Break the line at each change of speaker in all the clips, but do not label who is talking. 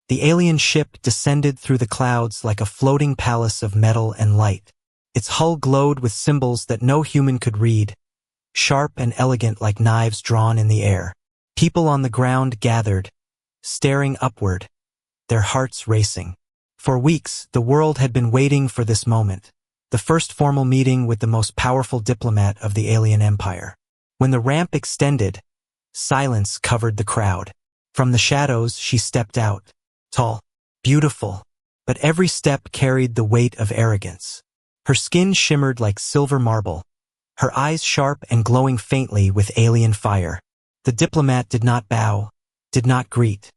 The alien ship descended through the clouds like a floating palace of metal and light. Its hull glowed with symbols that no human could read, sharp and elegant like knives drawn in the air. People on the ground gathered, staring upward, their hearts racing. For weeks, the world had been waiting for this moment, the first formal meeting with the most powerful diplomat of the alien empire. When the ramp extended, silence covered the crowd. From the shadows, she stepped out, tall, beautiful, but every step carried the weight of arrogance. Her skin shimmered like silver marble, her eyes sharp and glowing faintly with alien fire. The diplomat did not bow, did not greet.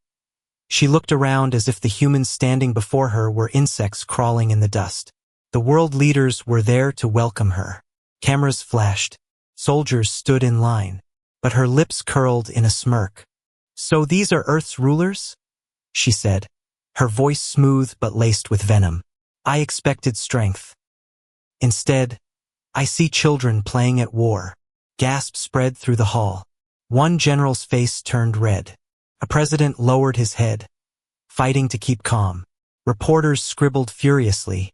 She looked around as if the humans standing before her were insects crawling in the dust. The world leaders were there to welcome her. Cameras flashed. Soldiers stood in line, but her lips curled in a smirk. "So these are Earth's rulers?" she said, her voice smooth but laced with venom. "I expected strength. Instead, I see children playing at war." Gasps spread through the hall. One general's face turned red. A president lowered his head, fighting to keep calm. Reporters scribbled furiously,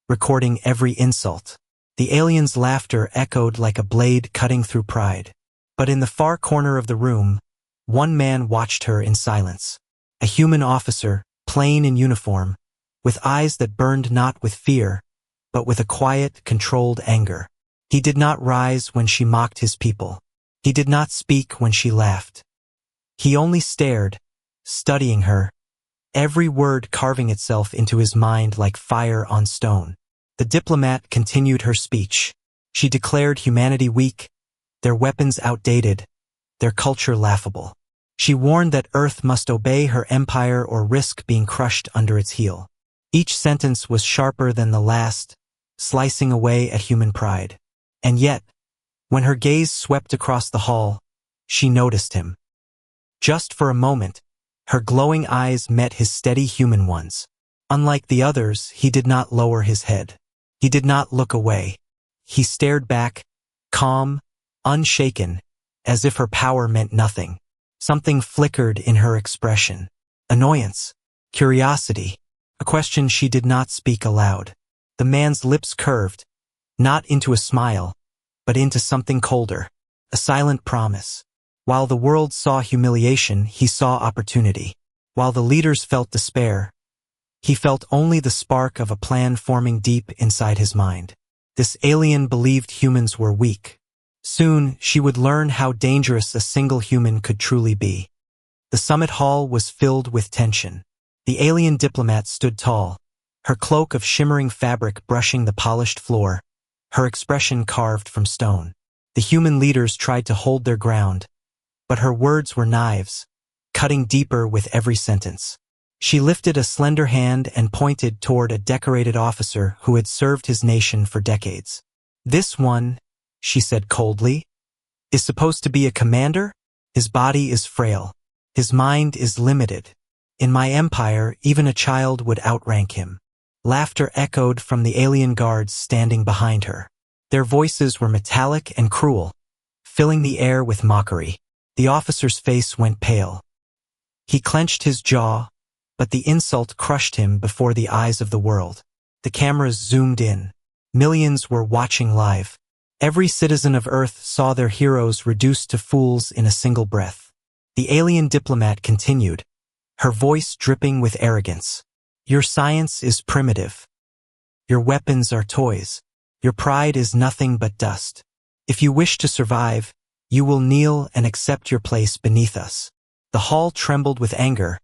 recording every insult. The alien's laughter echoed like a blade cutting through pride. But in the far corner of the room, one man watched her in silence. A human officer, plain in uniform, with eyes that burned not with fear, but with a quiet, controlled anger. He did not rise when she mocked his people. He did not speak when she laughed. He only stared, studying her, every word carving itself into his mind like fire on stone. The diplomat continued her speech. She declared humanity weak, their weapons outdated, their culture laughable. She warned that Earth must obey her empire or risk being crushed under its heel. Each sentence was sharper than the last, slicing away at human pride. And yet, when her gaze swept across the hall, she noticed him. Just for a moment, her glowing eyes met his steady human ones. Unlike the others, he did not lower his head. He did not look away. He stared back, calm, unshaken, as if her power meant nothing. Something flickered in her expression. Annoyance, curiosity, a question she did not speak aloud. The man's lips curved, not into a smile, but into something colder, a silent promise. While the world saw humiliation, he saw opportunity. While the leaders felt despair, he felt only the spark of a plan forming deep inside his mind. This alien believed humans were weak. Soon, she would learn how dangerous a single human could truly be. The summit hall was filled with tension. The alien diplomat stood tall, her cloak of shimmering fabric brushing the polished floor, her expression carved from stone. The human leaders tried to hold their ground, but her words were knives, cutting deeper with every sentence. She lifted a slender hand and pointed toward a decorated officer who had served his nation for decades. "This one," she said coldly, "is supposed to be a commander? His body is frail. His mind is limited. In my empire, even a child would outrank him." Laughter echoed from the alien guards standing behind her. Their voices were metallic and cruel, filling the air with mockery. The officer's face went pale. He clenched his jaw, but the insult crushed him before the eyes of the world. The cameras zoomed in. Millions were watching live. Every citizen of Earth saw their heroes reduced to fools in a single breath. The alien diplomat continued, her voice dripping with arrogance. "Your science is primitive. Your weapons are toys. Your pride is nothing but dust. If you wish to survive, you will kneel and accept your place beneath us." The hall trembled with anger,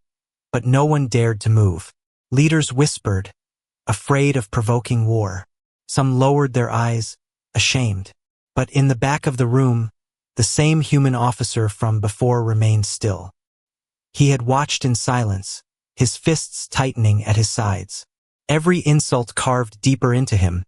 but no one dared to move. Leaders whispered, afraid of provoking war. Some lowered their eyes, ashamed. But in the back of the room, the same human officer from before remained still. He had watched in silence, his fists tightening at his sides. Every insult carved deeper into him,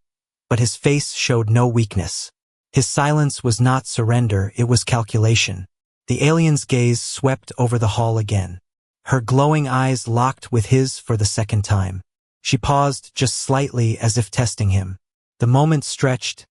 but his face showed no weakness. His silence was not surrender, it was calculation. The alien's gaze swept over the hall again. Her glowing eyes locked with his for the second time. She paused just slightly as if testing him. The moment stretched,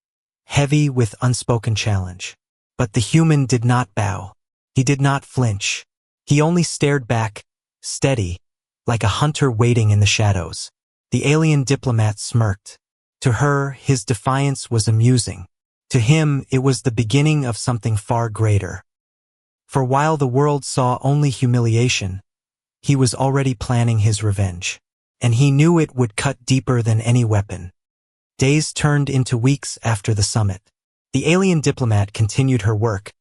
heavy with unspoken challenge. But the human did not bow. He did not flinch. He only stared back, steady, like a hunter waiting in the shadows. The alien diplomat smirked. To her, his defiance was amusing. To him, it was the beginning of something far greater. For while the world saw only humiliation, he was already planning his revenge. And he knew it would cut deeper than any weapon. Days turned into weeks after the summit. The alien diplomat continued her work,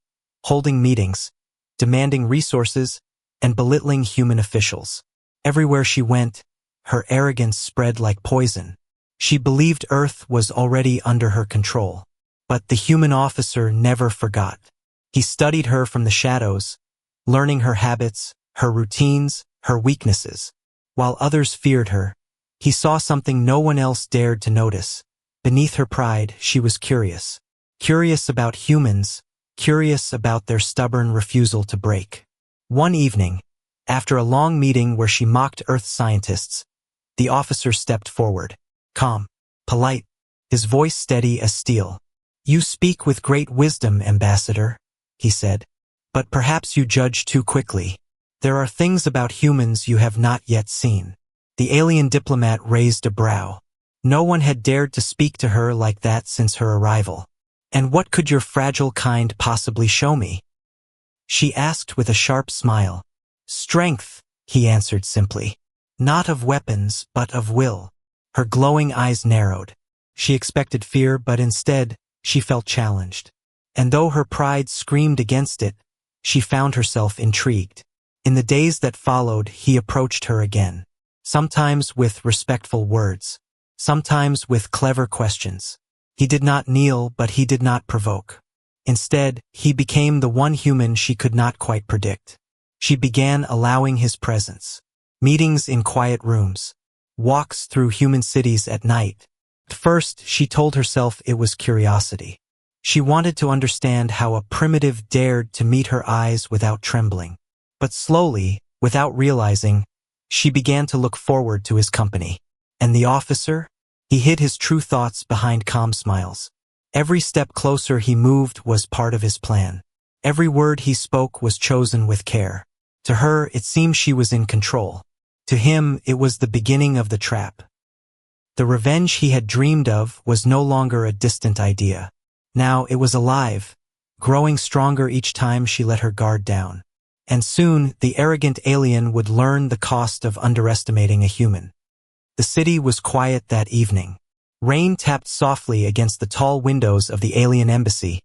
holding meetings, demanding resources, and belittling human officials. Everywhere she went, her arrogance spread like poison. She believed Earth was already under her control. But the human officer never forgot. He studied her from the shadows, learning her habits, her routines, her weaknesses. While others feared her, he saw something no one else dared to notice. Beneath her pride, she was curious. Curious about humans, curious about their stubborn refusal to break. One evening, after a long meeting where she mocked Earth scientists, the officer stepped forward. Calm, polite, his voice steady as steel. "You speak with great wisdom, Ambassador," he said. "But perhaps you judge too quickly. There are things about humans you have not yet seen." The alien diplomat raised a brow. No one had dared to speak to her like that since her arrival. "And what could your fragile kind possibly show me?" she asked with a sharp smile. "Strength," he answered simply. "Not of weapons, but of will." Her glowing eyes narrowed. She expected fear, but instead, she felt challenged. And though her pride screamed against it, she found herself intrigued. In the days that followed, he approached her again. Sometimes with respectful words. Sometimes with clever questions. He did not kneel, but he did not provoke. Instead, he became the one human she could not quite predict. She began allowing his presence. Meetings in quiet rooms. Walks through human cities at night. At first, she told herself it was curiosity. She wanted to understand how a primitive dared to meet her eyes without trembling. But slowly, without realizing, she began to look forward to his company. And the officer? He hid his true thoughts behind calm smiles. Every step closer he moved was part of his plan. Every word he spoke was chosen with care. To her, it seemed she was in control. To him, it was the beginning of the trap. The revenge he had dreamed of was no longer a distant idea. Now it was alive, growing stronger each time she let her guard down. And soon, the arrogant alien would learn the cost of underestimating a human. The city was quiet that evening. Rain tapped softly against the tall windows of the alien embassy,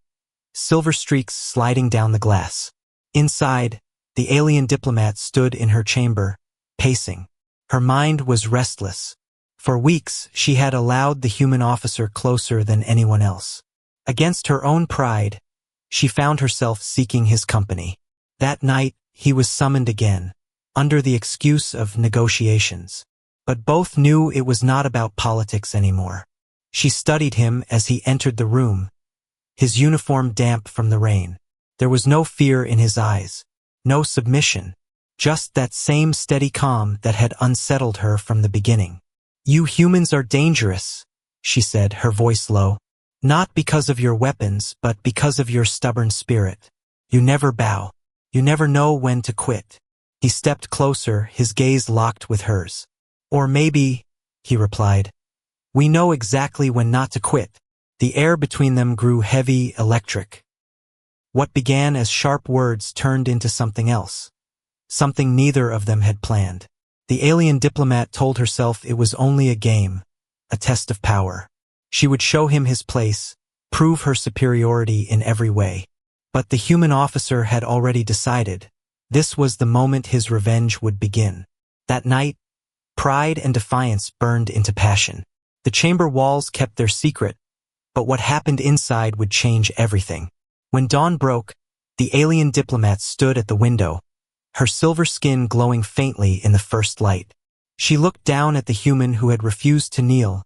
silver streaks sliding down the glass. Inside, the alien diplomat stood in her chamber, pacing. Her mind was restless. For weeks, she had allowed the human officer closer than anyone else. Against her own pride, she found herself seeking his company. That night, he was summoned again, under the excuse of negotiations. But both knew it was not about politics anymore. She studied him as he entered the room, his uniform damp from the rain. There was no fear in his eyes, no submission, just that same steady calm that had unsettled her from the beginning. "You humans are dangerous," she said, her voice low. "Not because of your weapons, but because of your stubborn spirit. You never bow. You never know when to quit." He stepped closer, his gaze locked with hers. "Or maybe," he replied, "we know exactly when not to quit." The air between them grew heavy, electric. What began as sharp words turned into something else. Something neither of them had planned. The alien diplomat told herself it was only a game, a test of power. She would show him his place, prove her superiority in every way. But the human officer had already decided. This was the moment his revenge would begin. That night, pride and defiance burned into passion. The chamber walls kept their secret, but what happened inside would change everything. When dawn broke, the alien diplomat stood at the window, her silver skin glowing faintly in the first light. She looked down at the human who had refused to kneel,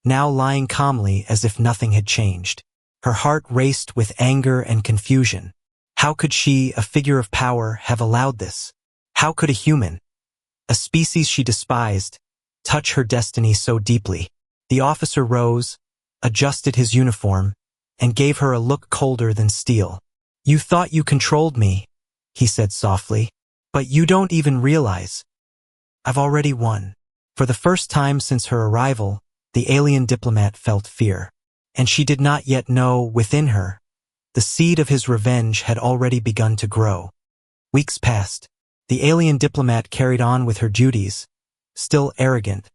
now lying calmly as if nothing had changed. Her heart raced with anger and confusion. How could she, a figure of power, have allowed this? How could a human, a species she despised, touch her destiny so deeply? The officer rose, adjusted his uniform, and gave her a look colder than steel. "You thought you controlled me," he said softly, "but you don't even realize I've already won. For the first time since her arrival, the alien diplomat felt fear. And she did not yet know, within her, the seed of his revenge had already begun to grow. Weeks passed. The alien diplomat carried on with her duties, still arrogant,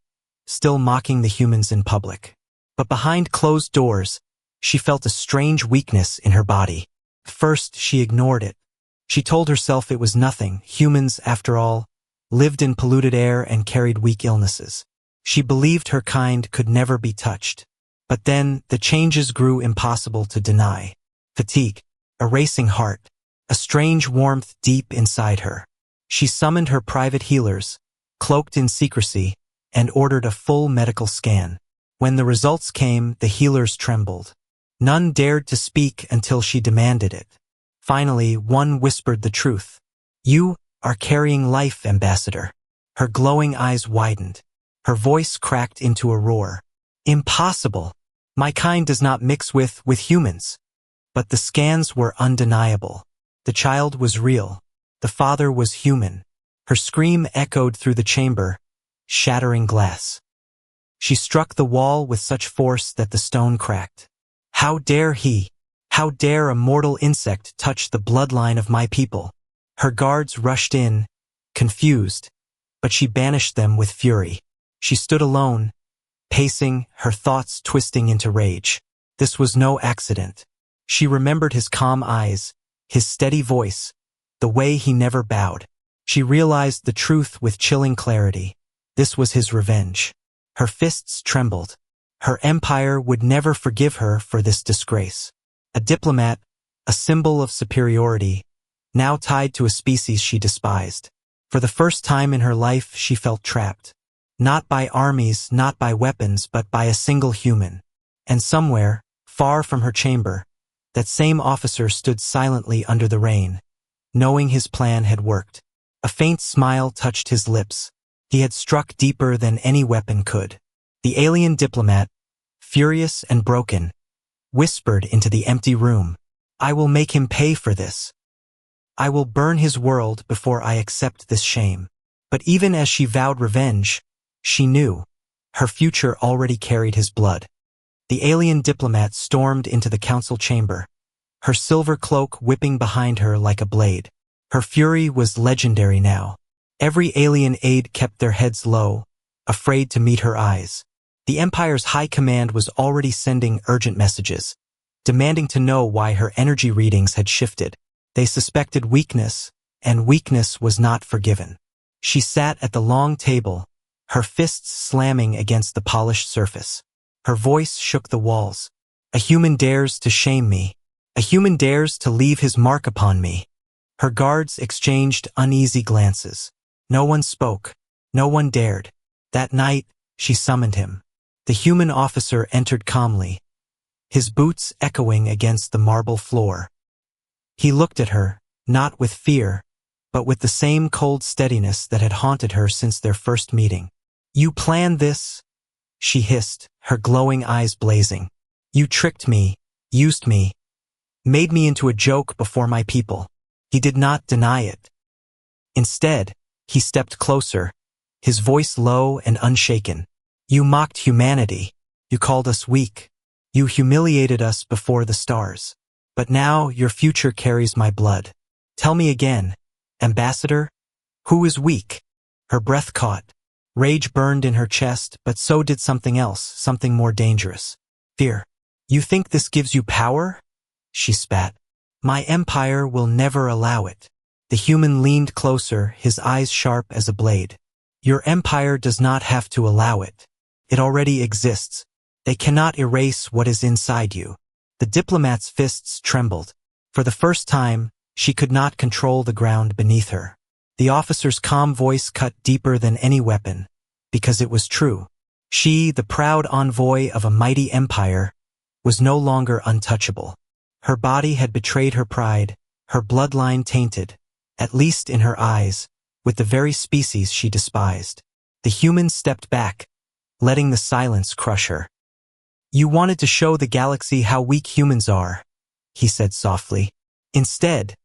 still mocking the humans in public. But behind closed doors, she felt a strange weakness in her body. First, she ignored it. She told herself it was nothing. Humans, after all, lived in polluted air and carried weak illnesses. She believed her kind could never be touched. But then, the changes grew impossible to deny. Fatigue, a racing heart, a strange warmth deep inside her. She summoned her private healers, cloaked in secrecy, and ordered a full medical scan. When the results came, the healers trembled. None dared to speak until she demanded it. Finally, one whispered the truth. "You are carrying life, Ambassador." Her glowing eyes widened. Her voice cracked into a roar. "Impossible! My kind does not mix with humans." But the scans were undeniable. The child was real. The father was human. Her scream echoed through the chamber, shattering glass. She struck the wall with such force that the stone cracked. How dare he? How dare a mortal insect touch the bloodline of my people? Her guards rushed in, confused, but she banished them with fury. She stood alone, pacing, her thoughts twisting into rage. This was no accident. She remembered his calm eyes, his steady voice, the way he never bowed. She realized the truth with chilling clarity. This was his revenge. Her fists trembled. Her empire would never forgive her for this disgrace. A diplomat, a symbol of superiority, now tied to a species she despised. For the first time in her life, she felt trapped. Not by armies, not by weapons, but by a single human. And somewhere, far from her chamber, that same officer stood silently under the rain, knowing his plan had worked. A faint smile touched his lips. He had struck deeper than any weapon could. The alien diplomat, furious and broken, whispered into the empty room, "I will make him pay for this. I will burn his world before I accept this shame." But even as she vowed revenge, she knew her future already carried his blood. The alien diplomat stormed into the council chamber, her silver cloak whipping behind her like a blade. Her fury was legendary now. Every alien aide kept their heads low, afraid to meet her eyes. The Empire's high command was already sending urgent messages, demanding to know why her energy readings had shifted. They suspected weakness, and weakness was not forgiven. She sat at the long table, her fists slamming against the polished surface. Her voice shook the walls. "A human dares to shame me. A human dares to leave his mark upon me." Her guards exchanged uneasy glances. No one spoke. No one dared. That night, she summoned him. The human officer entered calmly, his boots echoing against the marble floor. He looked at her, not with fear, but with the same cold steadiness that had haunted her since their first meeting. "You planned this?" she hissed, her glowing eyes blazing. "You tricked me, used me, made me into a joke before my people." He did not deny it. Instead, he stepped closer, his voice low and unshaken. "You mocked humanity. You called us weak. You humiliated us before the stars. But now your future carries my blood. Tell me again, Ambassador, who is weak?" Her breath caught. Rage burned in her chest, but so did something else, something more dangerous. Fear. "You think this gives you power?" she spat. "My empire will never allow it." The human leaned closer, his eyes sharp as a blade. "Your empire does not have to allow it. It already exists. They cannot erase what is inside you." The diplomat's fists trembled. For the first time, she could not control the ground beneath her. The officer's calm voice cut deeper than any weapon, because it was true. She, the proud envoy of a mighty empire, was no longer untouchable. Her body had betrayed her pride, her bloodline tainted, at least in her eyes, with the very species she despised. The human stepped back, letting the silence crush her. "You wanted to show the galaxy how weak humans are," he said softly. "Instead,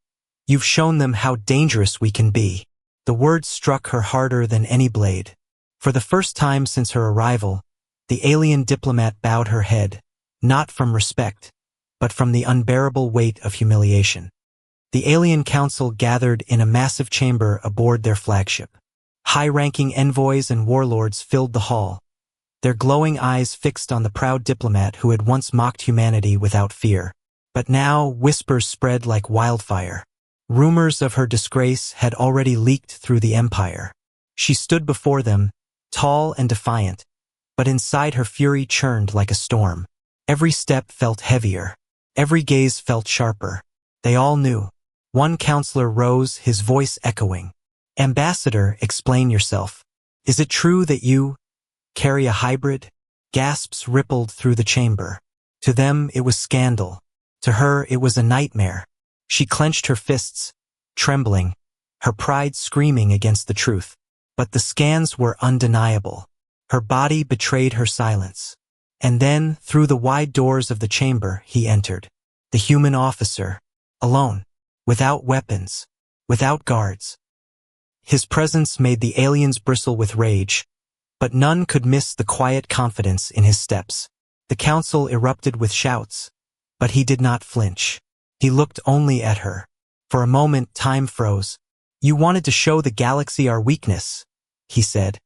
you've shown them how dangerous we can be." The words struck her harder than any blade. For the first time since her arrival, the alien diplomat bowed her head, not from respect, but from the unbearable weight of humiliation. The alien council gathered in a massive chamber aboard their flagship. High-ranking envoys and warlords filled the hall, their glowing eyes fixed on the proud diplomat who had once mocked humanity without fear. But now whispers spread like wildfire. Rumors of her disgrace had already leaked through the empire. She stood before them, tall and defiant, but inside her fury churned like a storm. Every step felt heavier. Every gaze felt sharper. They all knew. One counselor rose, his voice echoing. "Ambassador, explain yourself. Is it true that you carry a hybrid?" Gasps rippled through the chamber. To them it was scandal. To her it was a nightmare. She clenched her fists, trembling, her pride screaming against the truth. But the scans were undeniable. Her body betrayed her silence. And then, through the wide doors of the chamber, he entered. The human officer, alone, without weapons, without guards. His presence made the aliens bristle with rage, but none could miss the quiet confidence in his steps. The council erupted with shouts, but he did not flinch. He looked only at her. For a moment, time froze. "You wanted to show the galaxy our weakness," he said,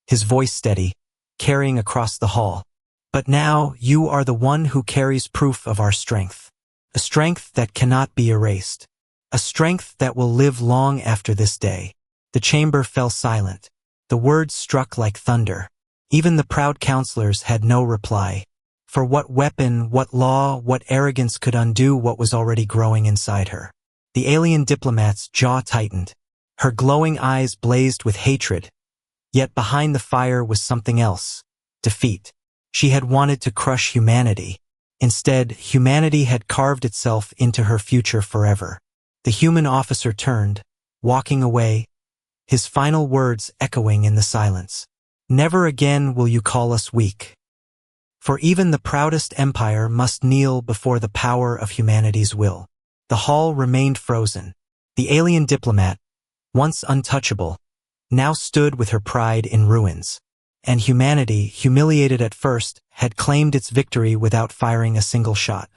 his voice steady, carrying across the hall. "But now you are the one who carries proof of our strength. A strength that cannot be erased. A strength that will live long after this day." The chamber fell silent. The words struck like thunder. Even the proud counselors had no reply. For what weapon, what law, what arrogance could undo what was already growing inside her? The alien diplomat's jaw tightened. Her glowing eyes blazed with hatred. Yet behind the fire was something else. Defeat. She had wanted to crush humanity. Instead, humanity had carved itself into her future forever. The human officer turned, walking away, his final words echoing in the silence. "Never again will you call us weak. For even the proudest empire must kneel before the power of humanity's will." The hall remained frozen. The alien diplomat, once untouchable, now stood with her pride in ruins. And humanity, humiliated at first, had claimed its victory without firing a single shot.